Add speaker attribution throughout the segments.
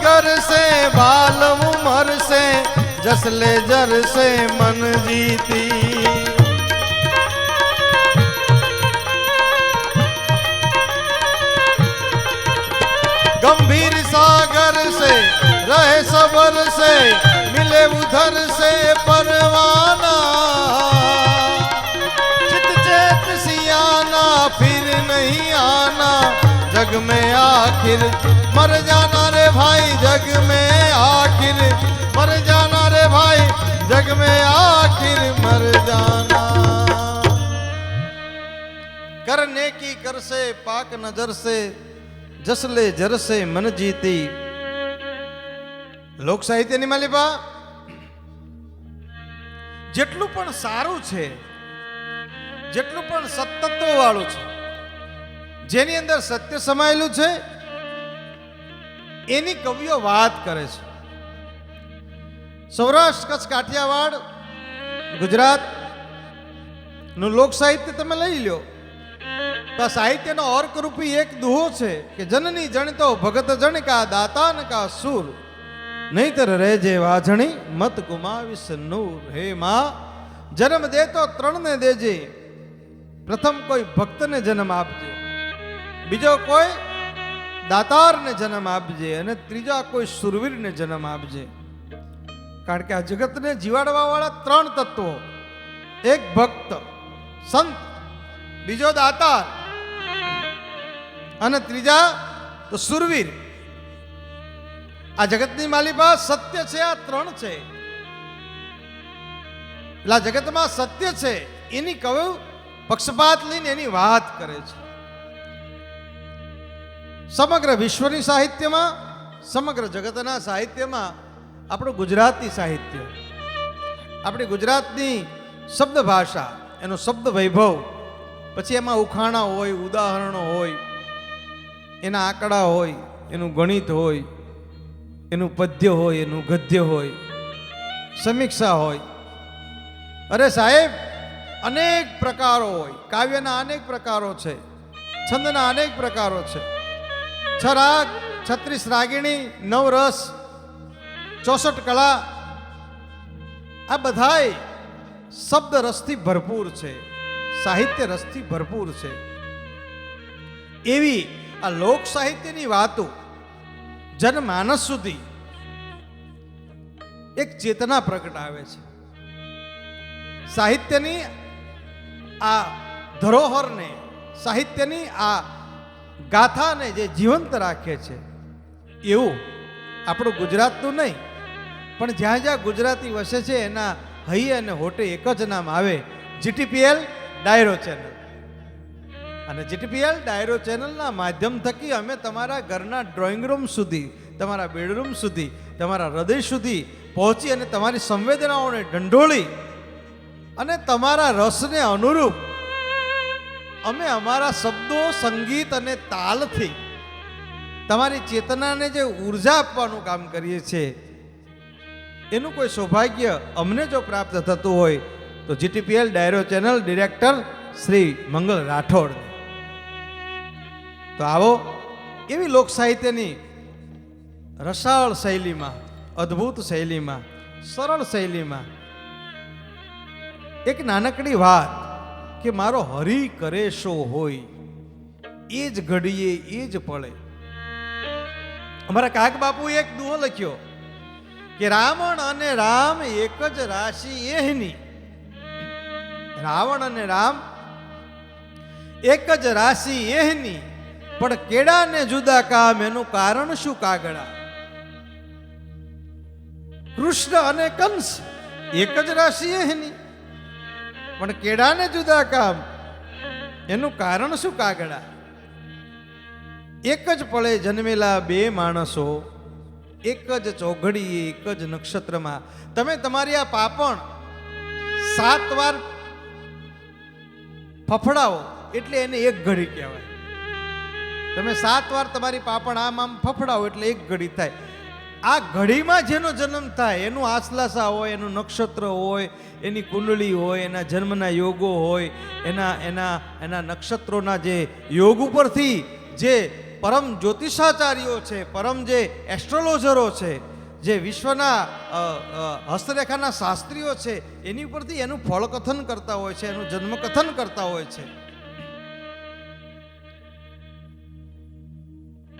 Speaker 1: सागर से बाल उमर से जसले जर से मन जीती। गंभीर सागर से रहे सबर से मिले उधर से परवाना। चित चेत सियाना फिर नहीं आना जग में आखिर मर जाना रे भाई जग में आखिर मर जाना रे भाई जग में आखिर मर जाना। करने की कर से पाक नजर से जसले जर से मन जीती। लोक साहित्यની માલિકા જેટલું પણ સારું છે, જેટલું પણ સત્તત્વ વાળું છે, જેની અંદર સત્ય સમાયેલું છે એની કવિઓ વાત કરે છે. સૌરાષ્ટ્ર કચ્છ કાઠિયાવાડ ગુજરાત નું લોક સાહિત્ય તમે લઈ લ્યો તો સાહિત્યનો અર્કરૂપી એક દુહો છે કે જનની જણતો ભગત જણકા દાતાન કા સુર નહીતર રહેજે વાજણી મત ગુમાવીશ નૂર. હે માં, જન્મ દે તો ત્રણને દેજે. પ્રથમ કોઈ ભક્તને જન્મ આપજે, બીજો કોઈ દાતારને જન્મ આપજે અને ત્રીજા કોઈ સુરવીરને જન્મ આપજે. કારણ કે આ જગતને જીવાડવા વાળા ત્રણ તત્વો, એક ભક્ત સંત, બીજો દાતાર અને ત્રીજા તો સુરવીર. આ જગતની માલિકા સત્ય છે, આ ત્રણ છે. એટલે આ જગતમાં સત્ય છે એની કવિ પક્ષપાત લઈને એની વાત કરે છે. સમગ્ર વિશ્વની સાહિત્યમાં, સમગ્ર જગતના સાહિત્યમાં આપણું ગુજરાતી સાહિત્ય, આપણી ગુજરાતની શબ્દ ભાષા, એનો શબ્દ વૈભવ, પછી એમાં ઉખાણા હોય, ઉદાહરણો હોય, એના આંકડા હોય, એનું ગણિત હોય, એનું પદ્ય હોય, એનું ગદ્ય હોય, સમીક્ષા હોય. અરે સાહેબ, અનેક પ્રકારો હોય. કાવ્યના અનેક પ્રકારો છે, છંદના અનેક પ્રકારો છે. 6 રાગ, 36 રાગિણી, 9 રસ, 64 કળા, આ બધાય શબ્દ રસથી ભરપૂર છે, સાહિત્ય રસથી ભરપૂર છે. એવી આ લોક સાહિત્યની વાતો જનમાનસ સુધી એક ચેતના પ્રગટાવે છે. સાહિત્યની આ ધરોહરને, સાહિત્યની આ ગાથાને જે જીવંત રાખે છે, એવું આપણું ગુજરાતનું નહીં પણ જ્યાં જ્યાં ગુજરાતી વસે છે એના હૈયે અને હોટે એક જ નામ આવે, જીટીપીએલ ડાયરો ચેનલ. અને જીટીપીએલ ડાયરો ચેનલના માધ્યમ થકી અમે તમારા ઘરના ડ્રોઈંગ રૂમ સુધી, તમારા બેડરૂમ સુધી, તમારા હૃદય સુધી પહોંચી અને તમારી સંવેદનાઓને ઢંઢોળી અને તમારા રસને અનુરૂપ અમે અમારા શબ્દો, સંગીત અને તાલથી તમારી ચેતનાને જે ઉર્જા આપવાનું કામ કરીએ છીએ, એનું કોઈ સૌભાગ્ય અમને જો પ્રાપ્ત થતું હોય તો જીટીપીએલ ડાયરો ચેનલ ડિરેક્ટર શ્રી મંગલ રાઠોડ. તો આવો એવી લોક સાહિત્યની રસાળ શૈલીમાં, અદ્ભુત શૈલીમાં, સરળ શૈલીમાં એક નાનકડી વાત કે મારો હરી કરે શો હોય એ જ ઘડીએ એ જ પળે. અમારા કાક બાપુ એક દુહો લખ્યો કે રાવણ અને રામ એક જ રાશિ એહની. રાવણ અને રામ એક જ રાશિ એહની, પણ કેળાને જુદા કામ, એનું કારણ શું કાગડા. કૃષ્ણ અને કંસ એક જ રાશિ એહની, પણ કેળાને જુદા કામ, એનું કારણ શું કાગડા. એક જ પળે જન્મેલા બે માણસો, એક જ ચોઘડીએ, એક જ નક્ષત્રમાં. તમે તમારી આ પાપણ 7 વાર ફફડાવો એટલે એને એક ઘડી કહેવાય. તમે 7 વાર તમારી પાપણ આમ આમ ફફડાવો એટલે એક ઘડી થાય. આ ઘડીમાં જેનો જન્મ થાય એનું આસલાસા હોય, એનું નક્ષત્ર હોય, એની કુંડળી હોય, એના જન્મના યોગો હોય, એના નક્ષત્રોના જે યોગ ઉપરથી જે પરમ જ્યોતિષાચાર્યો છે, પરમ જે એસ્ટ્રોલોજરો છે, જે વિશ્વના હસ્તરેખાના શાસ્ત્રીઓ છે, એની ઉપરથી એનું ફળકથન કરતા હોય છે, એનું જન્મકથન કરતા હોય છે.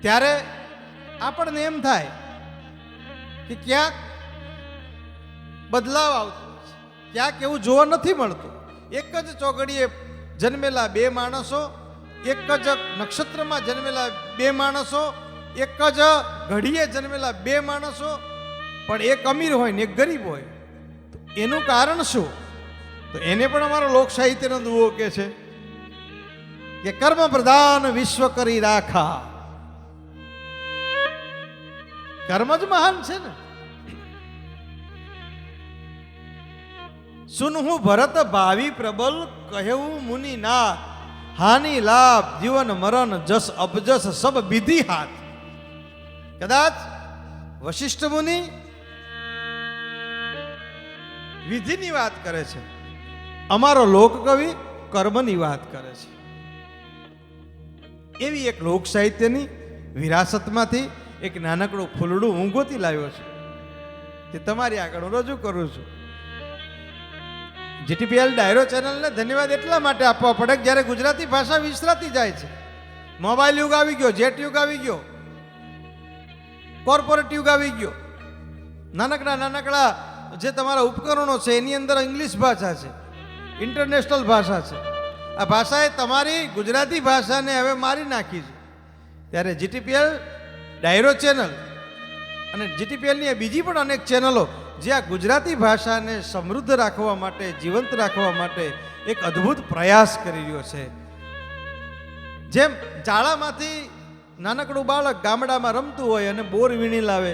Speaker 1: ત્યારે આપણને એમ થાય કે ક્યાંક બદલાવ આવતો હોય છે, ક્યાંક એવું જોવા નથી મળતું. એક જ ચોઘડીએ જન્મેલા બે માણસો, એક જ નક્ષત્રમાં જન્મેલા બે માણસો, એક જ ઘડીએ જન્મેલા બે માણસો, પણ એક અમીર હોય ને એક ગરીબ હોય. તો એનું કારણ શું? તો એને પણ અમારો લોક સાહિત્યનો દુઓ કે છે કે કર્મ પ્રધાન વિશ્વ કરી રાખા. કર્મ જ મહાન છે ને. સુનહું ભરત ભાવિ પ્રબલ કહેવું મુનિ નાથ, હાનિ લાભ જીવન મરણ જસ અબજસ સબ વિધિ હાથ. કદાચ વશિષ્ઠ મુનિ વિધિની વાત કરે છે, અમારો લોકકવિ કર્મની વાત કરે છે. એવી એક લોક સાહિત્યની વિરાસતમાંથી એક નાનકડું ફૂલડું હું ગોતી લાવ્યો છું, જે તમારી આગળ હું રજૂ કરું છું. જીટીપીએલ ડાયરો ચેનલને ધન્યવાદ એટલા માટે આપવા પડે કે જ્યારે ગુજરાતી ભાષા વિસરાતી જાય છે, મોબાઈલ યુગ આવી ગયો, જેટ યુગ આવી ગયો, કોર્પોરેટ યુગ આવી ગયો, નાનકડા નાનકડા જે તમારા ઉપકરણો છે એની અંદર ઇંગ્લિશ ભાષા છે, ઇન્ટરનેશનલ ભાષા છે. આ ભાષાએ તમારી ગુજરાતી ભાષાને હવે મારી નાખી છે. ત્યારે જીટીપીએલ ડાયરો ચેનલ અને જીટીપીએલની બીજી પણ અનેક ચેનલો જે આ ગુજરાતી ભાષાને સમૃદ્ધ રાખવા માટે, જીવંત રાખવા માટે એક અદ્ભુત પ્રયાસ કરી રહ્યો છે. જેમ જાળામાંથી નાનકડું બાળક ગામડામાં રમતું હોય અને બોર વીણી લાવે,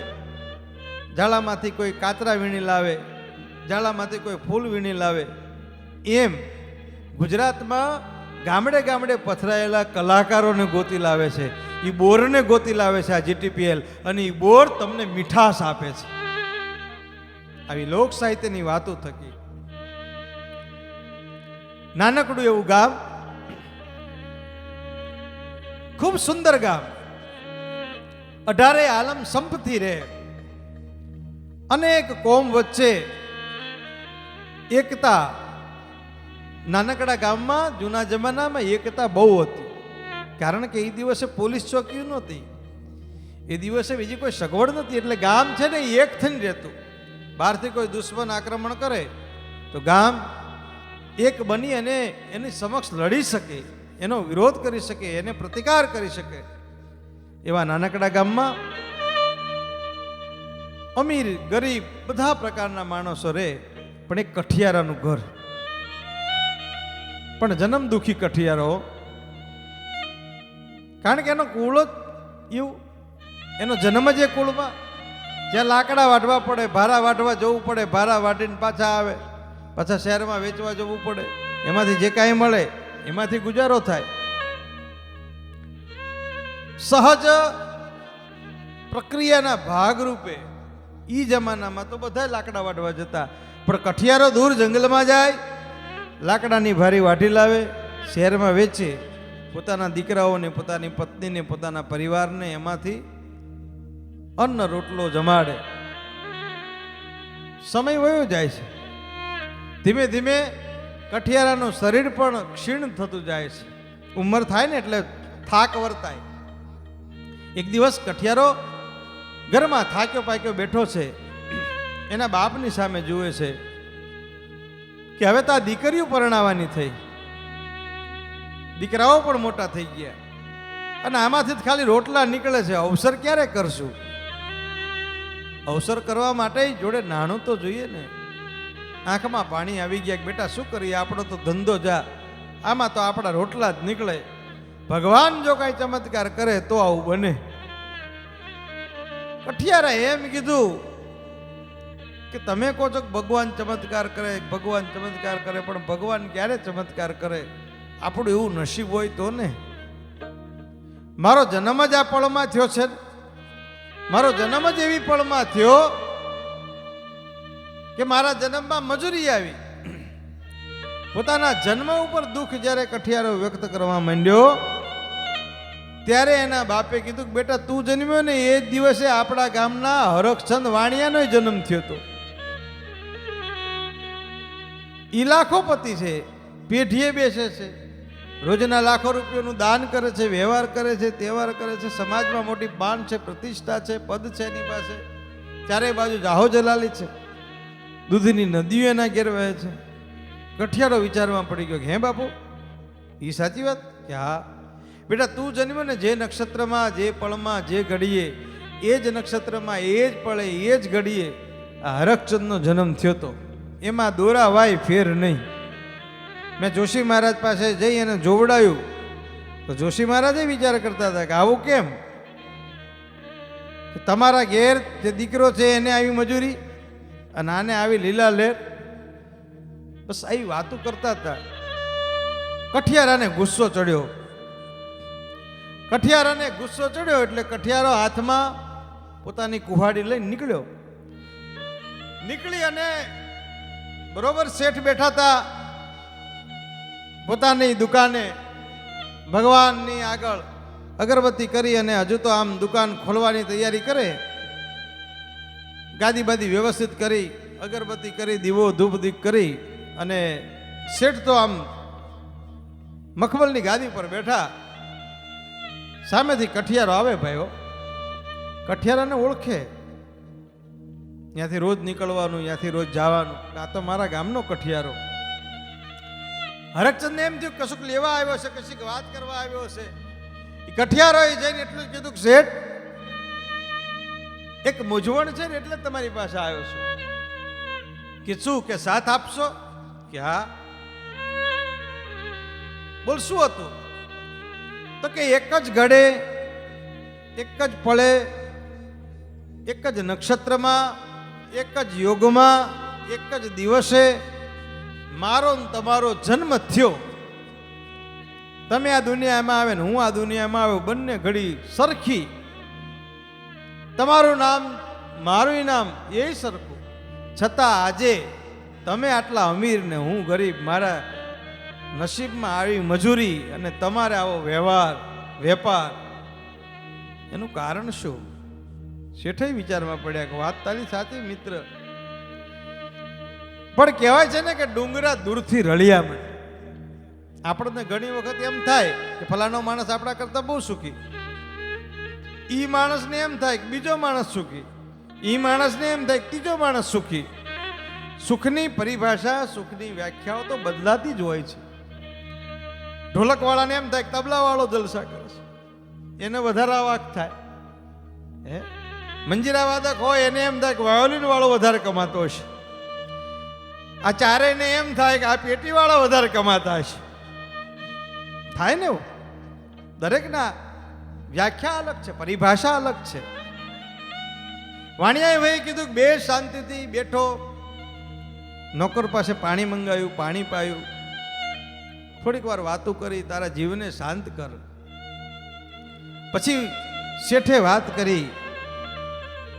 Speaker 1: જાળામાંથી કોઈ કાતરા વીણી લાવે, જાળામાંથી કોઈ ફૂલ વીણી લાવે, એમ ગુજરાતમાં ગામડે ગામડે પથરાયેલા કલાકારોને ગોતી લાવે છે. એ બોરને ગોતી લાવે છે આ જીટીપીએલ, અને એ બોર તમને મીઠાશ આપે છે. આવી લોક સાહિત્યની વાતો થકી નાનકડું એવું ગામ, ખૂબ સુંદર ગામ, 18 આલમ સંપથી રહે, અનેક કોમ વચ્ચે એકતા. નાનકડા ગામમાં જૂના જમાનામાં એકતા બહુ હતી, કારણ કે એ દિવસે પોલીસ ચોકીઓ નહોતી, એ દિવસે બીજી કોઈ સગવડ નથી, એટલે ગામ છે ને એ એક થઈને રહેતું. બહારથી કોઈ દુશ્મન આક્રમણ કરે તો ગામ એક બની અને એની સમક્ષ લડી શકે, એનો વિરોધ કરી શકે, એને પ્રતિકાર કરી શકે. એવા નાનકડા ગામમાં અમીર ગરીબ બધા પ્રકારના માણસો રહે, પણ એક કઠિયારાનું ઘર, પણ જન્મ દુખી કઠિયારો, કારણ કે એનો કુળ જ એવું, એનો જન્મ જ એ કુળમાં, જ્યાં લાકડા વાઢવા પડે, ભારા વાઢવા જવું પડે, ભારા વાઢીને પાછા આવે, પાછા શહેરમાં વેચવા જવું પડે, એમાંથી જે કાંઈ મળે એમાંથી ગુજારો થાય. સહજ પ્રક્રિયાના ભાગરૂપે ઈ જમાનામાં તો બધા લાકડા વાઢવા જતા, પણ કઠિયારો દૂર જંગલમાં જાય, લાકડાની ભારી વાઢી લાવે, શહેરમાં વેચે, પોતાના દીકરાઓને, પોતાની પત્નીને, પોતાના પરિવારને એમાંથી અન્ન રોટલો જમાડે. સમય વયો જાય છે, ધીમે ધીમે કઠિયારાનું શરીર પણ ક્ષીણ થતું જાય છે. ઉંમર થાય ને એટલે થાક વર્તાય. એક દિવસ કઠિયારો ઘરમાં થાક્યો પાક્યો બેઠો છે, એના બાપની સામે જુએ છે કે હવે તો આ દીકરીઓ પરણાવવાની થઈ, દીકરાઓ પણ મોટા થઈ ગયા, અને આમાંથી જ ખાલી રોટલા નીકળે છે. અવસર ક્યારે કરશું? અવસર કરવા માટે જોડે નાણું તો જોઈએ ને. આંખમાં પાણી આવી ગયા, બેટા શું કરીએ, આપણો તો ધંધો જા, આમાં તો આપણા રોટલા જ નીકળે. ભગવાન જો કાંઈ ચમત્કાર કરે તો આવું બને. કઠિયારા એમ કીધું કે તમે કહો છો કે ભગવાન ચમત્કાર કરે, ભગવાન ચમત્કાર કરે, પણ ભગવાન ક્યારે ચમત્કાર કરે? આપણું એવું નસીબ હોય તો ને. મારો જન્મ જ આ પળમાં થયો છે, મારો જન્મ જ એવી પળમાં થયો કે મારા જન્મમાં મજૂરી આવી. પોતાના જન્મ ઉપર દુઃખ જ્યારે કઠિયારો વ્યક્ત કરવા માંડ્યો ત્યારે એના બાપે કીધું કે બેટા તું જન્મ્યો ને એ જ દિવસે આપણા ગામના હરખચંદ વાણિયાનો જન્મ થયો હતો. ઈ લાખોપતિ છે, પેઢીએ બેસે છે, રોજના લાખો રૂપિયાનું દાન કરે છે, વ્યવહાર કરે છે, તહેવાર કરે છે, સમાજમાં મોટી બાન છે, પ્રતિષ્ઠા છે, પદ છે એની પાસે, ચારે બાજુ જાહો જલાલી છે, દૂધની નદીઓ એના ઘેર વહે છે. કઠિયારો વિચારમાં પડી ગયો કે હે બાપુ એ સાચી વાત કે હા બેટા તું જન્મ્યો ને જે નક્ષત્રમાં, જે પળમાં, જે ઘડીએ, એ જ નક્ષત્રમાં, એ જ પળે, એ જ ઘડીએ આ હરખચંદનો જન્મ થયો હતો. એમાં દોરા વાય ફેર નહીં. મેં જોશી મહારાજ પાસે જઈ અને જોવડાયું તો જોશી મહારાજે વિચાર કરતા હતા કે આવું કેમ? તમારા ઘેર જે દીકરો છે એને આવી મજૂરી અને આને આવી લીલા લેર. બસ આવી વાતો કરતા હતા. કઠિયારાને ગુસ્સો ચડ્યો. કઠિયારાને ગુસ્સો ચડ્યો એટલે કઠિયારો હાથમાં પોતાની કુહાડી લઈને નીકળી અને બરોબર શેઠ બેઠા હતા પોતાની દુકાને ભગવાનની આગળ અગરબત્તી કરી અને હજુ તો આમ દુકાન ખોલવાની તૈયારી કરે. ગાદી બાદી વ્યવસ્થિત કરી, અગરબત્તી કરી, દીવો ધૂપ દીપ કરી અને શેઠ તો આમ મખમલની ગાદી પર બેઠા. સામેથી કઠિયારો આવે ભાઈઓ. કઠિયારાને ઓળખે, ત્યાંથી રોજ નીકળવાનું, ત્યાંથી રોજ જવાનું. આ તો મારા ગામનો કઠિયારો. હરખચંદને એમ થયું કશુંક લેવા આવ્યો છે, કશીક વાત કરવા આવ્યો છે. એ કઠિયારો જઈને એટલું જ કીધું કે શેઠ એક મૂંઝવણ છે ને એટલે તમારી પાસે આવ્યો છું. કે શું કે સાથ આપશો? કે હા. બોલ શું હતું? તો કે એક જ ઘડે, એક જ પળે, એક જ નક્ષત્રમાં, એક જ યોગમાં, એક જ દિવસે મારો ને તમારો જન્મ થયો. તમે આ દુનિયામાં આવે ને હું આ દુનિયામાં આવ્યો, બંને ઘડી સરખી. તમારું નામ મારું નામ એ સરખું, છતાં આજે તમે આટલા અમીર ને હું ગરીબ, મારા નસીબમાં આવી મજૂરી અને તમારે આવો વ્યવહાર વેપાર, એનું કારણ શું? શેઠે વિચારમાં પડ્યા કે વાત તારી સાચી મિત્ર, પણ કહેવાય છે ને કે ડુંગરા દૂરથી રળિયા મળે. આપણને ઘણી વખત એમ થાય કે ફલાણો માણસ આપણા કરતા બહુ સુખી, ઈ માણસને એમ થાય કે બીજો માણસ સુખી, ઈ માણસને એમ થાય કે ત્રીજો માણસ સુખી. સુખની પરિભાષા, સુખની વ્યાખ્યાઓ તો બદલાતી જ હોય છે. ઢોલકવાળાને એમ થાય કે તબલાવાળો જલસા કરે છે, એને વધારે વાક થાય. હે મંજીરા વાદક હોય એને એમ થાય કે વાયોલિન વાળો વધારે કમાતો હશે. આ ચારેયને એમ થાય કે આ પેટી વાળા વધારે કમાતા હશે. થાય ને એવું. દરેકના વ્યાખ્યા અલગ છે, પરિભાષા અલગ છે. વાણિયાએ ભાઈ કીધું કે બે શાંતિથી બેઠો, નોકર પાસે પાણી મંગાવ્યું, પાણી પાયું, થોડીક વાર વાતો કરી, તારા જીવને શાંત કર. પછી શેઠે વાત કરી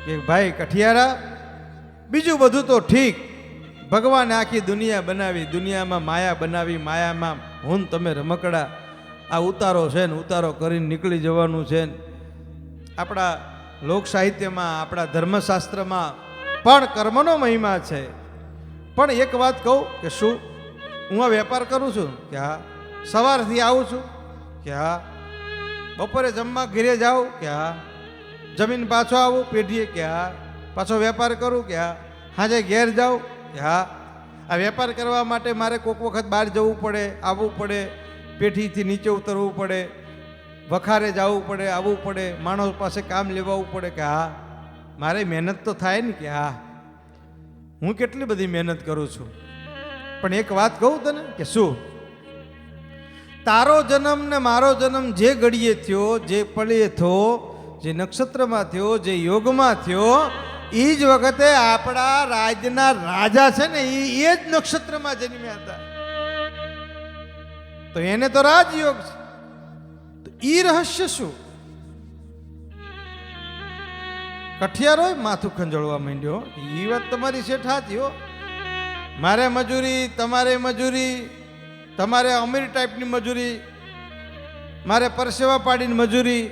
Speaker 1: કે ભાઈ કઠિયારા, બીજું બધું તો ઠીક, ભગવાને આખી દુનિયા બનાવી, દુનિયામાં માયા બનાવી, માયામાં હું તમે રમકડા, આ ઉતારો છે ને ઉતારો કરીને નીકળી જવાનું છે. આપણા લોક સાહિત્યમાં, આપણા ધર્મશાસ્ત્રમાં પણ કર્મનો મહિમા છે. પણ એક વાત કહું કે શું હું આ વેપાર કરું છું? કે હા. સવારથી આવું છું? કે હા. બપોરે જમવા ઘરે જાઉં? કે હા. જમીન પાછો આવું પેઢીએ? કે હા. પાછો વેપાર કરું? કે હા. હાજે ઘેર જાઉં? કે હા. આ વેપાર કરવા માટે મારે કોઈક વખત બહાર જવું પડે, આવવું પડે, પેઢીથી નીચે ઉતરવું પડે, વખારે જવું પડે, આવવું પડે, માણસ પાસે કામ લેવાવું પડે. કે હા. મારે મહેનત તો થાય ને? કે હા. હું કેટલી બધી મહેનત કરું છું. પણ એક વાત કહું તને કે શું, તારો જન્મ ને મારો જન્મ જે ઘડીએ થયો, જે પળે થયો, જે નક્ષત્રમાં થયો, જે યોગમાં થયો, એ જ વખતે આપણા રાજના રાજા છે ને એ જ નક્ષત્રમાં જન્મ્યા હતા. તો એને તો રાજયોગ છે. તો ઈ રહસ્ય શું? કઠિયારો માથું ખંજોળવા માંડ્યો. એ વાત તમારી શેઠ સાચી હો. મારે મજૂરી, તમારે મજૂરી, તમારે અમીર ટાઈપની મજૂરી, મારે પરસેવા પાડીને મજૂરી,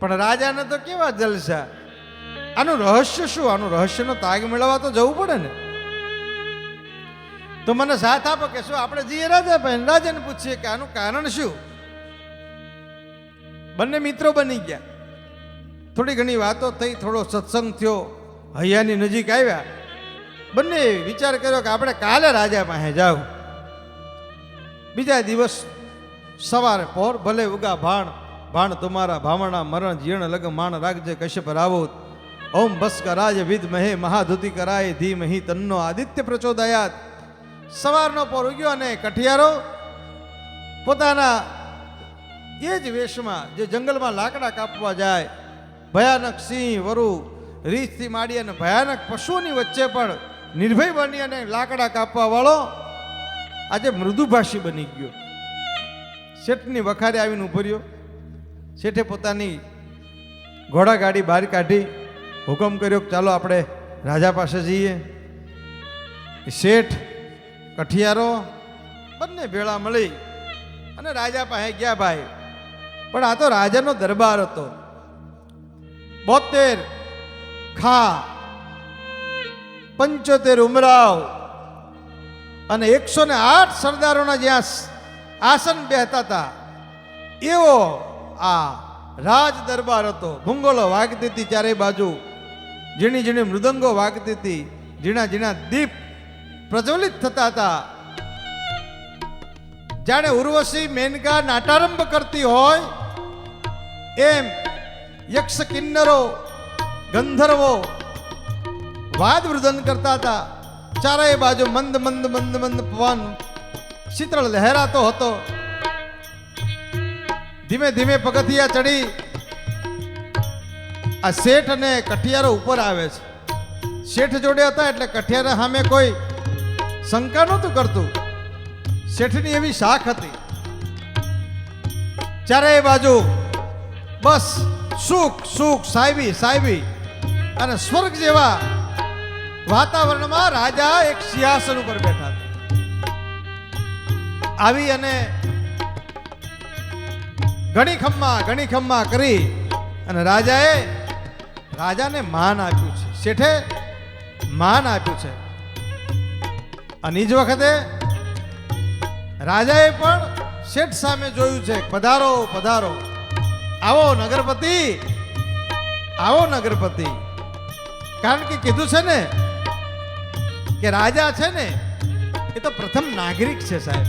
Speaker 1: પણ રાજાને તો કેવા જલસા. આનું રહસ્ય શું? આનું રહસ્યનો તાગ મેળવવા તો જવું પડે ને. તો મને સાથ આપો કે શું આપણે જઈએ રાજા પાસે, રાજાને પૂછીએ કે આનું કારણ શું. બંને મિત્રો બની ગયા. થોડી ઘણી વાતો થઈ, થોડો સત્સંગ થયો, હૈયાની નજીક આવ્યા. બંને વિચાર કર્યો કે આપણે કાલે રાજા પાસે જાવ. બીજા દિવસ સવારે પોર ભલે ઉગા ભાણ, ભાણ તમારા ભાવણા મરણ જીર્ણ લગ માણ રાખજે કશ્યપ રાવોત. ઓમ ભસ્ક રાજ વિદ્મહે મહાધુતિ કરાય ધીમહિ તન્નો આદિત્ય પ્રચોદયાત. સવારનો પોર ઉગ્યો અને કઠિયારો પોતાના એ જ વેશમાં, જે જંગલમાં લાકડા કાપવા જાય, ભયાનક સિંહ વરુ રીછથી માંડી અને ભયાનક પશુઓની વચ્ચે પણ નિર્ભય બની અને લાકડા કાપવા વાળો આજે મૃદુભાષી બની ગયો. શેઠની વખારે આવીને ઉભો રહ્યો. શેઠે પોતાની ઘોડાગાડી બહાર કાઢી હુકમ કર્યો કે ચાલો આપણે રાજા પાસે જઈએ. શેઠ કઠિયારો બંને ભેળા મળી અને રાજા પાસે ગયા ભાઈ. પણ આ તો રાજાનો દરબાર હતો. 72 ખા, 75 ઉમરાવ અને 108 સરદારોના જ્યાં આસન બેહતા હતા એવો આ રાજ દરબાર હતો. ભૂંગોળો વાગતી હતી ચારે બાજુ, ઝીણી ઝીણી મૃદંગો વાગતી હતી, ઝીણા ઝીણા દીપ પ્રજ્વલિત થતા હતા. જાણે ઉર્વશી મેનકા નાટારંભ કરતી હોય એમ યક્ષ કિન્નરો ગંધર્વો વાદ વૃદન કરતા હતા. ચારેય બાજુ મંદ મંદ મંદ મંદ પવન શીતળ લહેરાતો હતો. ધીમે ધીમે પગથિયા ચડી આ શેઠ અને કઠિયારો ઉપર આવે છે. શેઠ જોડે હતા એટલે કઠિયારા સામે કોઈ શંકા નહોતું કરતું. શેઠની એવી શાખ હતી. ચારેય બાજુ બસ સુખ સુખ, સાહેબી સાહેબી અને સ્વર્ગ જેવા વાતાવરણમાં રાજા એક સિંહાસન ઉપર બેઠા હતા. આવી અને ઘણી ખમ્મા કરી અને રાજાને માન આપ્યું છે. શેઠે માન આપ્યું છે. અને એ જ વખતે રાજાએ પણ શેઠ સામે જોયું છે. પધારો પધારો, આવો નગરપતિ, આવો નગરપતિ. કારણ કે કીધું છે ને કે રાજા છે ને એ તો પ્રથમ નાગરિક છે સાહેબ,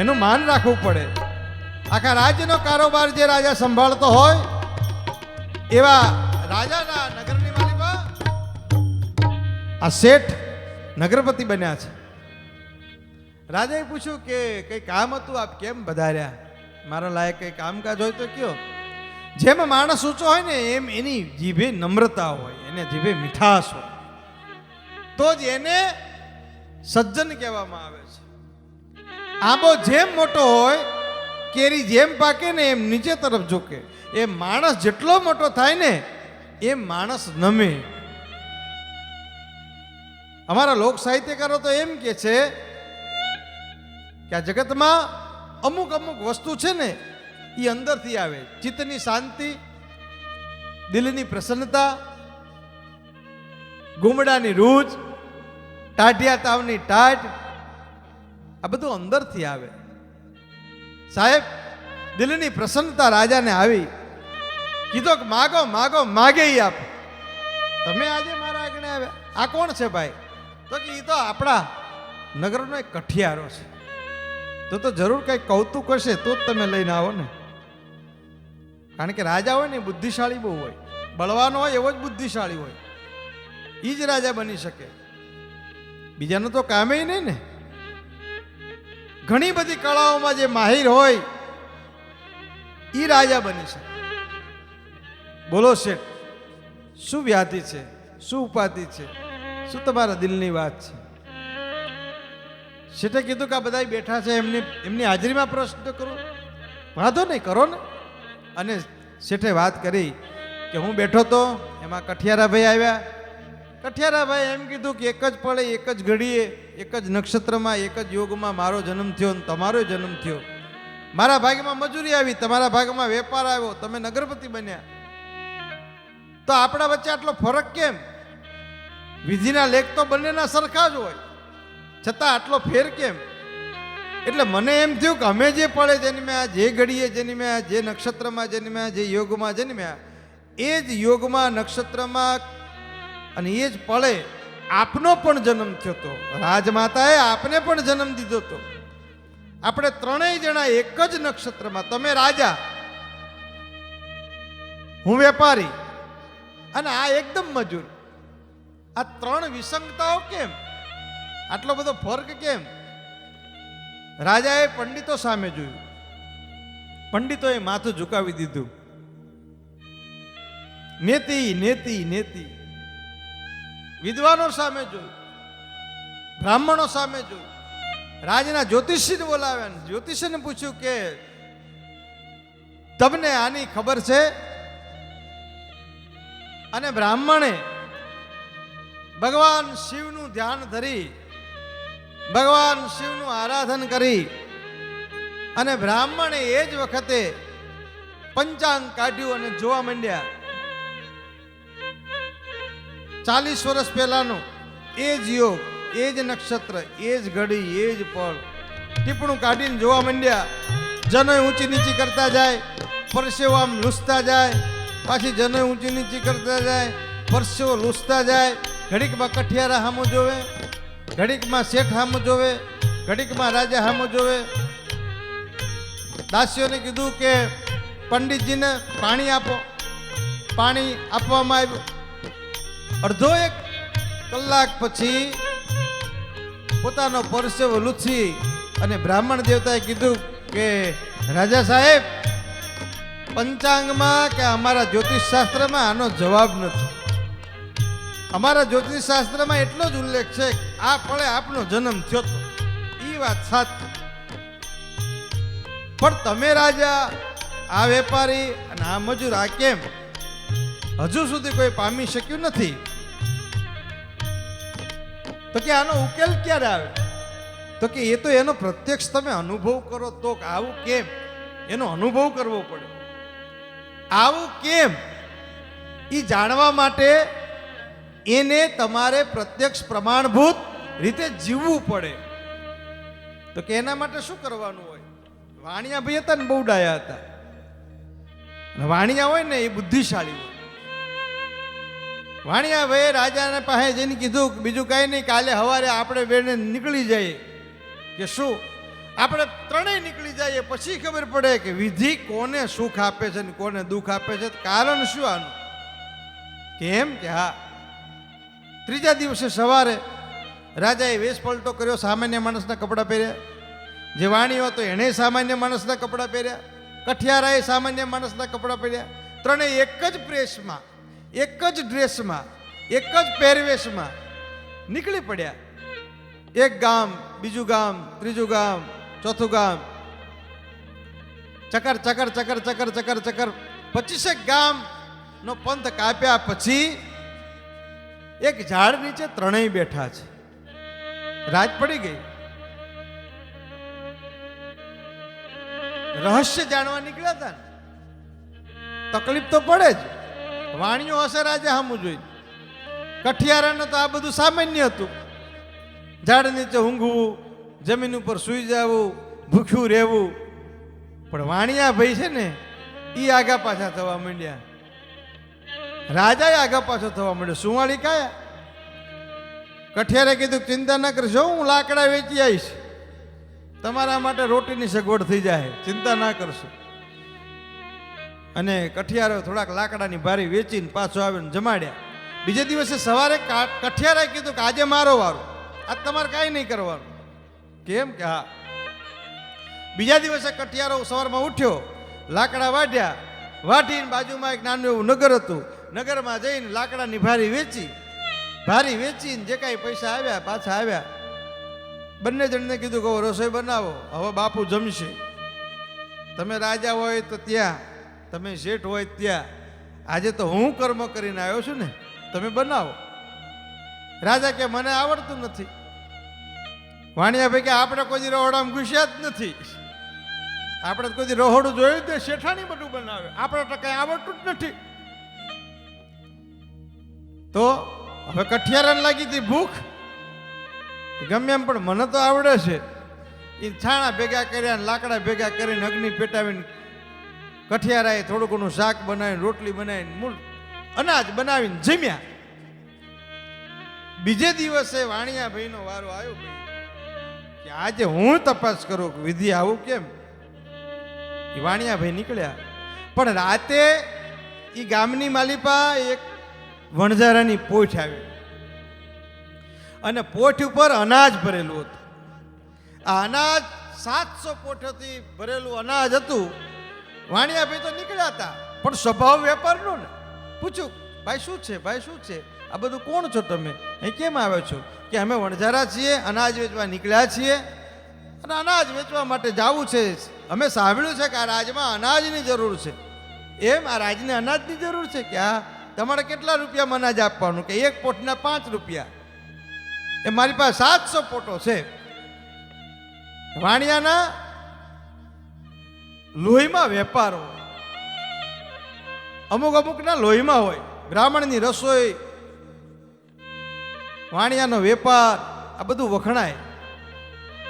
Speaker 1: એનું માન રાખવું પડે. આખા રાજ્યનો કારોબાર જે રાજા સંભાળતો હોય એવા રાજાના નગરની માલિકા આ શેઠ નગરપતિ બન્યા છે. રાજાએ પૂછ્યું કે કઈ કામ હતું, આપ કેમ વધાર્યા? મારા લાયક કઈ કામકાજ હોય તો કયો. જેમ માણસ ઊંચો હોય ને એમ એની જીભે નમ્રતા હોય, એને જીભે મીઠાશ હોય, તો જ એને સજ્જન કહેવામાં આવે છે. આંબો જેમ મોટો હોય, કેરી જેમ પાકે ને એમ નીચે તરફ ઝૂકે. એ માણસ જેટલો મોટો થાય ને એમ માણસ નમે. અમારા લોક સાહિત્યકારો તો એમ કે છે કે આ જગતમાં અમુક અમુક વસ્તુ છે ને એ અંદરથી આવે. ચિત્તની શાંતિ, દિલની પ્રસન્નતા, ગુમડાની રૂજ, ટાઢિયા તાવની ટાઢ, આ બધું અંદરથી આવે. સાહેબ દિલની પ્રસન્નતા રાજાને આવી. કીધો કે માગો માગો, માગે ઈ આપ. તમે આજે મારા આગળ આવ્યા, આ કોણ છે ભાઈ? તો કે એ તો આપણા નગરનો એક કઠિયારો છે. તો જરૂર કંઈક કૌતુક હશે તો જ તમે લઈને આવો ને. કારણ કે રાજા હોય ને બુદ્ધિશાળી બહુ હોય, બળવાનો હોય એવો જ બુદ્ધિશાળી હોય, એ જ રાજા બની શકે. બીજાનું તો કામે નહીં ને. ઘણી બધી કળાઓમાં જે માહિર હોય એ રાજા બની શકે. બોલો શેઠ, શું વ્યાધિ છે, શું ઉપાધિ છે, શું તમારા દિલની વાત છે? શેઠે કીધું કે આ બધા બેઠા છે એમની હાજરીમાં પ્રશ્ન કરો. વાંધો નહીં, કરો ને. અને શેઠે વાત કરી કે હું બેઠો તો એમાં કઠિયારાભાઈ આવ્યા. કઠિયારાભાઈ એમ કીધું કે એક જ પળે, એક જ ઘડીએ, એક જ નક્ષત્રમાં, એક જ યોગમાં મારો જન્મ થયો અને તમારો જન્મ થયો. મારા ભાગમાં મજૂરી આવી, તમારા ભાગમાં વેપાર આવ્યો, તમે નગરપતિ બન્યા. તો આપણા વચ્ચે આટલો ફરક કેમ? વિધિના લેખ તો બંનેના સરખા જ હોય, છતાં આટલો ફેર કેમ? એટલે મને એમ થયું કે અમે જે પળે જન્મ્યા, જે ઘડીએ જન્મ્યા, જે નક્ષત્રમાં જન્મ્યા, જે યોગમાં જન્મ્યા, એ જ યોગમાં, નક્ષત્રમાં અને એ જ પળે આપનો પણ જન્મ થયો હતો. રાજમાતાએ આપને પણ જન્મ દીધો હતો. આપણે ત્રણેય જણા એક જ નક્ષત્રમાં, તમે રાજા, હું વેપારી અને આ એકદમ મજૂર. આ ત્રણ વિસંગતાઓ કેમ? આટલો બધો ફરક કેમ? રાજાએ પંડિતો સામે જોયું, પંડિતોએ માથું ઝુકાવી દીધું. નેતિ નેતિ નેતિ. વિદ્વાનો સામે જોયું, બ્રાહ્મણો સામે જોયું. રાજના જ્યોતિષીને બોલાવ્યા, જ્યોતિષીને પૂછ્યું કે તમને આની ખબર છે? અને બ્રાહ્મણે ભગવાન શિવનું ધ્યાન ધરી, ભગવાન શિવનું આરાધન કરી અને બ્રાહ્મણે એ જ વખતે પંચાંગ કાઢ્યું અને જોવા માંડ્યા. 40 વર્ષ પહેલાનું એ જ યોગ, એ જ નક્ષત્ર, એ જ ઘડી, એ જ પળ ટીપણું કાઢીને જોવા માંડ્યા. જનોય ઊંચી નીચી કરતા જાય, પરસેવો આમ લૂસતા જાય, પાછી જનોય ઊંચી નીચી કરતા જાય, પરસેવો લૂસતા જાય. ઘડીકમાં કઠિયારા સામો જોવે, ઘડીકમાં શેઠ સામો જોવે, ઘડીકમાં રાજા સામો જોવે. દાસીઓને કીધું કે પંડિતજીને પાણી આપો. પાણી આપવામાં આવ્યું. અડધો એક કલાક પછી પોતાનો પરસેવો લૂછી અને બ્રાહ્મણ દેવતાએ કીધું કે રાજા સાહેબ, પંચાંગમાં કે અમારા જ્યોતિષ શાસ્ત્રમાં આનો જવાબ નથી. અમારા જ્યોતિષ શાસ્ત્રમાં એટલો જ ઉલ્લેખ છે કે આ પળે આપનો જન્મ થયો હતો. એ વાત સાચી, પણ તમે રાજા, આ વેપારી અને આ મજૂર, આ કેમ હજુ સુધી કોઈ પામી શક્યું નથી? તો કે આનો ઉકેલ ક્યારે આવે? તો કે એ તો એનો પ્રત્યક્ષ તમે અનુભવ કરો તો. આવું કેમ? એનો અનુભવ કરવો પડે. આવું કેમ એ જાણવા માટે એને તમારે પ્રત્યક્ષ પ્રમાણભૂત રીતે જીવવું પડે. તો કે એના માટે શું કરવાનું હોય? વાણિયા ભાઈ હતા ને, બહુ ડાયા હતા. વાણિયા હોય ને એ બુદ્ધિશાળી હોય. વાણિયા ભાઈ રાજાને પાસે જઈને કીધું કે બીજું કાંઈ નહીં, કાલે સવારે આપણે બેને નીકળી જઈએ. કે શું? આપણે ત્રણેય નીકળી જઈએ, પછી ખબર પડે કે વિધિ કોને સુખ આપે છે ને કોને દુઃખ આપે છે. કારણ શું આનું? કેમ કે હા, ત્રીજા દિવસે સવારે રાજાએ વેશ પલટો કર્યો, સામાન્ય માણસના કપડાં પહેર્યા. જે વાણીઓ હતો એણે સામાન્ય માણસના કપડાં પહેર્યા, કઠિયારાએ સામાન્ય માણસના કપડાં પહેર્યા. ત્રણેય એક જ પ્રેસમાં, એક જ ડ્રેસમાં, એક જ પહેરવેશમાં નીકળી પડ્યા. એક ગામ, બીજું ગામ, ત્રીજું ગામ, ચોથું ગામ, ચકર ચકર ચકર ચકર ચકર ચકર 25 ગામનો પંથ કાપ્યા પછી એક ઝાડ નીચે ત્રણેય બેઠા છે. રાત પડી ગઈ. રહસ્ય જાણવા નીકળ્યા હતા ને, તકલીફ તો પડે જ. વાણીઓ હશે રાજા સામું જોઈ. કઠિયારાને તો આ બધું સામાન્ય હતું. ઝાડ નીચે ઊંઘવું, જમીન ઉપર સૂઈ જવું, ભૂખ્યું રહેવું. પણ વાણિયા ભાઈ છે ને, એ આગા પાછા થવા માંડ્યા. રાજાએ આગા પાછો થવા માંડ્યો. સુવાળી કાયા. કઠિયારે કીધું ચિંતા ન કરશો, હું લાકડા વેચી આવીશ, તમારા માટે રોટીની સગવડ થઈ જાય, ચિંતા ના કરશો. અને કઠિયારો થોડાક લાકડાની ભારી વેચીને પાછો આવીને જમાડ્યા. બીજે દિવસે સવારે કઠિયારાએ કીધું કે આજે મારો વારો, આજ તમારે કાંઈ નહીં કરવાનું. કેમ કે હા. બીજા દિવસે કઠિયારો સવારમાં ઉઠ્યો, લાકડા વાઢ્યા, વાઢીને બાજુમાં એક નાનું એવું નગર હતું. નગરમાં જઈને લાકડાની ભારી વેચી, ભારી વેચીને જે કાંઈ પૈસા આવ્યા પાછા આવ્યા. બંને જણને કીધું કે રસોઈ બનાવો, હવે બાપુ જમશે. તમે રાજા હોય તો ત્યાં, તમે શેઠ હોય ત્યાં, આજે તો હું કર્મ કરીને આવ્યો છું ને, તમે બનાવો. રાજા કે મને આવડતું નથી. વાણિયા ભાઈ કે આપણે કોઈ રહોડામાં ઘૂસ્યા જ નથી. આપણે કોઈ દી રહોડું જોયું તે શેઠાણી બધું બનાવે, આપણે તો કઈ આવડતું જ નથી. તો હવે કઠિયારાને લાગી હતી ભૂખ, ગમે એમ પણ મને તો આવડે છે. એ છાણા ભેગા કર્યા, લાકડા ભેગા કરીને અગ્નિ પેટાવીને કઠિયારાએ થોડું ઘણું શાક બનાવીને રોટલી બનાવીને મૂળ અનાજ બનાવીને જમ્યા. બીજે દિવસે વાણિયાભાઈનો વારો આવ્યો કે આજે હું તપાસ કરું કે વિધિ આવું કેમ. એ વાણિયાભાઈ નીકળ્યા, પણ રાતે એ ગામની માલિપા એક વણઝારાની પોઠ આવી અને પોઠ ઉપર અનાજ ભરેલું હતું. આ અનાજ 700 પોઠોથી ભરેલું અનાજ હતું. વાણિયાભાઈ તો નીકળ્યા હતા, પણ સ્વભાવ વેપારનો ને. પૂછ્યું, ભાઈ શું છે, ભાઈ શું છે, આ બધું કોણ છો તમે, અહીં કેમ આવ્યો છો? કે અમે વણઝારા છીએ, અનાજ વેચવા નીકળ્યા છીએ અને અનાજ વેચવા માટે જવું છે. અમે સાંભળ્યું છે કે આ રાજમાં અનાજની જરૂર છે. એમ, આ રાજને અનાજની જરૂર છે? કે આ તમારે કેટલા રૂપિયામાં અનાજ આપવાનું? કે એક પોઠના 5 રૂપિયા. એ મારી પાસે 700 પોટો છે. વાણિયાના લોહીમાં વેપાર હોય, અમુક અમુકના લોહીમાં હોય. બ્રાહ્મણની રસોઈ, વાણિયાનો વેપાર, આ બધું વખણાય.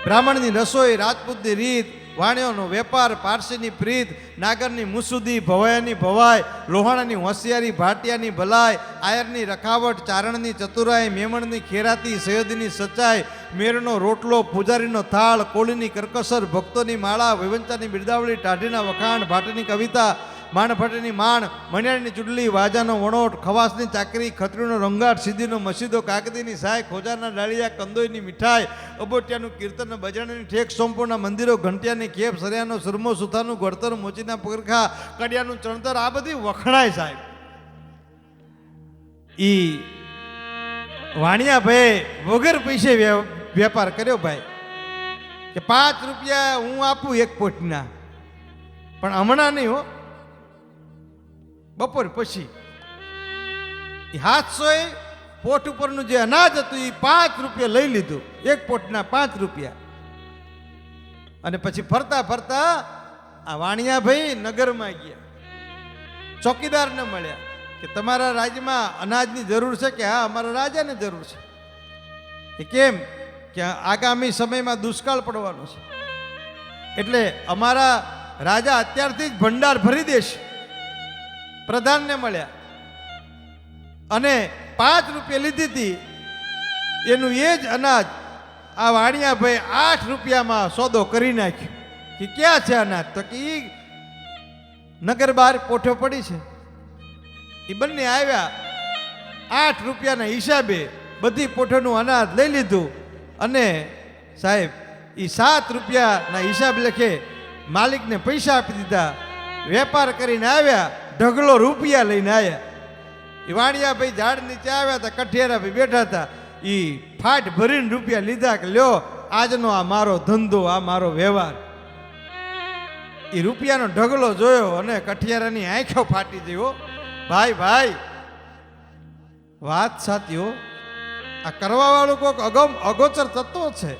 Speaker 1: બ્રાહ્મણની રસોઈ, રાજપૂતની રીત, વાણિયાનો વેપાર, પારસીની પ્રીત, નાગરની મુસુદી, ભવાયાની ભવાય, લોહાણાની હોશિયારી, ભાટિયાની ભલાઈ, આયરની રખાવટ, ચારણની ચતુરાઈ, મેમણની ખેરાતી, સૈયદની સચ્ચાઈ, મેરનો રોટલો, પૂજારીનો થાળ, કોળીની કરકસર, ભક્તોની માળા, વિવંચાની બિરદાવળી, ટાઢીના વખાણ, ભાટની કવિતા, માણભટ્ટની માણ, મણિયાળની ચૂડલી, વાજાનો વણોટ, ખવાસની ચાકરી, ખત્રીનો રંગાટ, સીધીનો મસીદો, કાગદીની સાય, ખોજાના ડાળિયા, કંદોઈની મીઠાઈ, અબોટિયાનું કીર્તન, બજારની ઠેક, સોમપુરના મંદિરો, ઘંટિયાની ખેપ, સરિયાનો સુરમો, સુથાનું ગળતર, મોચીના પગરખા, કડિયાનું ચણતર, આ બધી વખણાય સાહેબ. ઈ વાણિયાભાઈ વગર પૈસે વેપાર કર્યો ભાઈ, કે 5 રૂપિયા હું આપું એક પોટના, પણ હમણાં નહીં હો, બપોર પછી. 700 પોટ ઉપરનું જે અનાજ હતું એ 5 રૂપિયા લઈ લીધું, એક પોટના 5 રૂપિયા. અને પછી ફરતા ફરતા આ વાણિયાભાઈ નગરમાં ગયા, ચોકીદારને મળ્યા કે તમારા રાજ્યમાં અનાજની જરૂર છે? કે હા, અમારા રાજાને જરૂર છે. એ કેમ? કે આગામી સમયમાં દુષ્કાળ પડવાનો છે, એટલે અમારા રાજા અત્યારથી જ ભંડાર ભરી દેશે. પ્રધાનને મળ્યા અને 5 રૂપિયા લીધી હતી, એનું એ જ અનાજ આ વાણિયાભાઈ 8 રૂપિયામાં સોદો કરી નાખ્યો. કે ક્યાં છે અનાજ? તો કે એ નગર બહાર પોઠો પડી છે. એ બંને આવ્યા, 8 રૂપિયાના હિસાબે બધી પોઠોનું અનાજ લઈ લીધું અને સાહેબ એ 7 રૂપિયાના હિસાબ લખે માલિકને પૈસા આપી દીધા. વેપાર કરીને આવ્યા, ઢગલો રૂપિયા લઈને આવ્યા. એ વાણિયાભાઈ ઝાડ નીચે આવ્યા હતા, કઠિયારાભાઈ બેઠા હતા. એ ફાટ ભરીને રૂપિયા લીધા કે લ્યો આજનો આ મારો ધંધો, આ મારો વ્યવહાર. એ રૂપિયાનો ઢગલો જોયો અને કઠિયારાની આંખો ફાટી ગઈ. ભાઈ ભાઈ, વાત સાચી હો, આ કરવા વાળું કોઈક અગોચર તત્વો છે.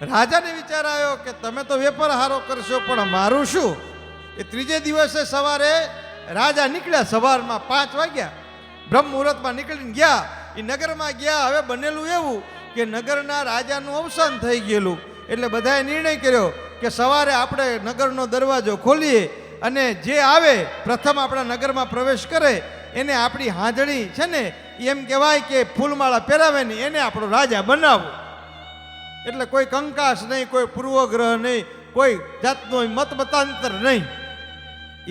Speaker 1: રાજાને વિચાર આવ્યો કે તમે તો વેપાર હારો કરશો, પણ મારું શું? એ ત્રીજે દિવસે સવારે રાજા નીકળ્યા, સવારમાં 5 વાગ્યા, બ્રહ્મ મુહૂર્તમાં નીકળીને ગયા. એ નગરમાં ગયા. હવે બનેલું એવું કે નગરના રાજાનું અવસાન થઈ ગયેલું, એટલે બધાએ નિર્ણય કર્યો કે સવારે આપણે નગરનો દરવાજો ખોલીએ અને જે આવે પ્રથમ આપણા નગરમાં પ્રવેશ કરે એને આપણી હાજણી છે ને, એમ કહેવાય કે ફૂલમાળા પહેરાવે ને એને આપણો રાજા બનાવો. એટલે કોઈ કંકાસ નહીં, કોઈ પૂર્વગ્રહ નહીં, કોઈ જાતનું મત મતાંતર નહીં.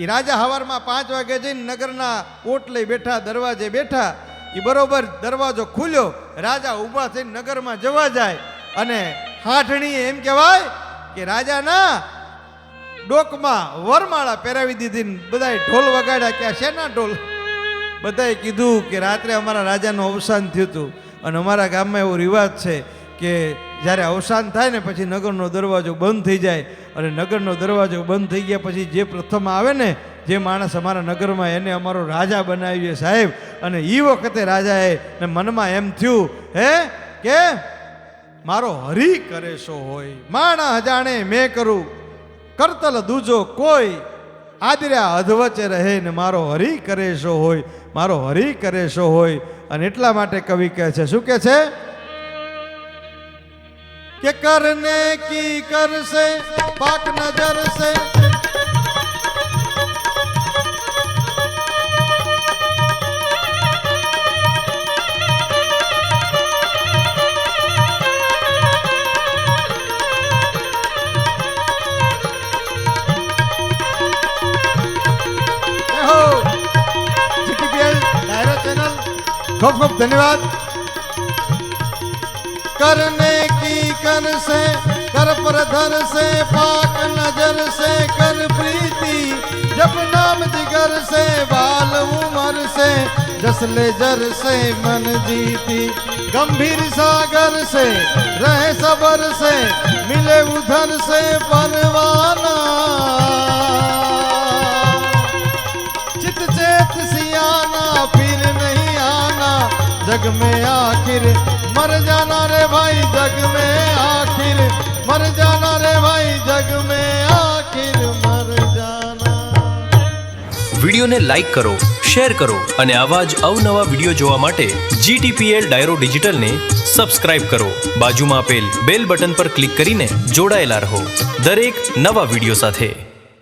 Speaker 1: એ રાજા સવારમાં 5 વાગે જઈને નગરના ઓટ લઈ બેઠા, દરવાજે બેઠા. એ બરોબર દરવાજો ખુલ્યો, રાજા ઊભા થઈને નગરમાં જવા જાય અને હાથણી એમ કહેવાય કે રાજાના ડોકમાં વરમાળા પહેરાવી દીધી. બધાએ ઢોલ વગાડ્યા. કે આ શેના ઢોલ? બધાએ કીધું કે રાત્રે અમારા રાજાનું અવસાન થયું હતું અને અમારા ગામમાં એવો રિવાજ છે કે જ્યારે અવસાન થાય ને પછી નગરનો દરવાજો બંધ થઈ જાય, અને નગરનો દરવાજો બંધ થઈ ગયા પછી જે પ્રથમ આવે ને, જે માણસ અમારા નગરમાં, એને અમારો રાજા બનાવીએ સાહેબ. અને એ વખતે રાજાએ ને મનમાં એમ થયું કે મારો હરી કરે શો હોય, માણા જાણે મેં કરું. કરતલ દૂજો કોઈ આદર્યા અધવચે રહે ને મારો હરી કરે શો હોય, મારો હરી કરે શો હોય. અને એટલા માટે કવિ કહે છે, શું કહે છે કે કરને કી કરશે પાક નજર સે, खूब खूब धन्यवाद. करने की कर से कर पर धर से पाक नजर से कर प्रीति, जब नाम जिगर से बाल उमर से जसले जर से मन जीती. गंभीर सागर से रहे सबर से मिले उधर से परवाना, चित चेत सियाना फिर नहीं आना जग में आखिर मर जाना रे भाई, जग में आखिर मर जाना रे भाई, जग में आखिर मर जाना.
Speaker 2: વિડીયોને લાઈક કરો, શેર કરો અને આવા જ અવનવા વિડીયો જોવા માટે GTPL ડાયરો ડિજિટલને સબસ્ક્રાઇબ કરો. બાજુમાં આપેલ બેલ બટન પર ક્લિક કરીને જોડાયેલા રહો દરેક નવા વિડીયો સાથે.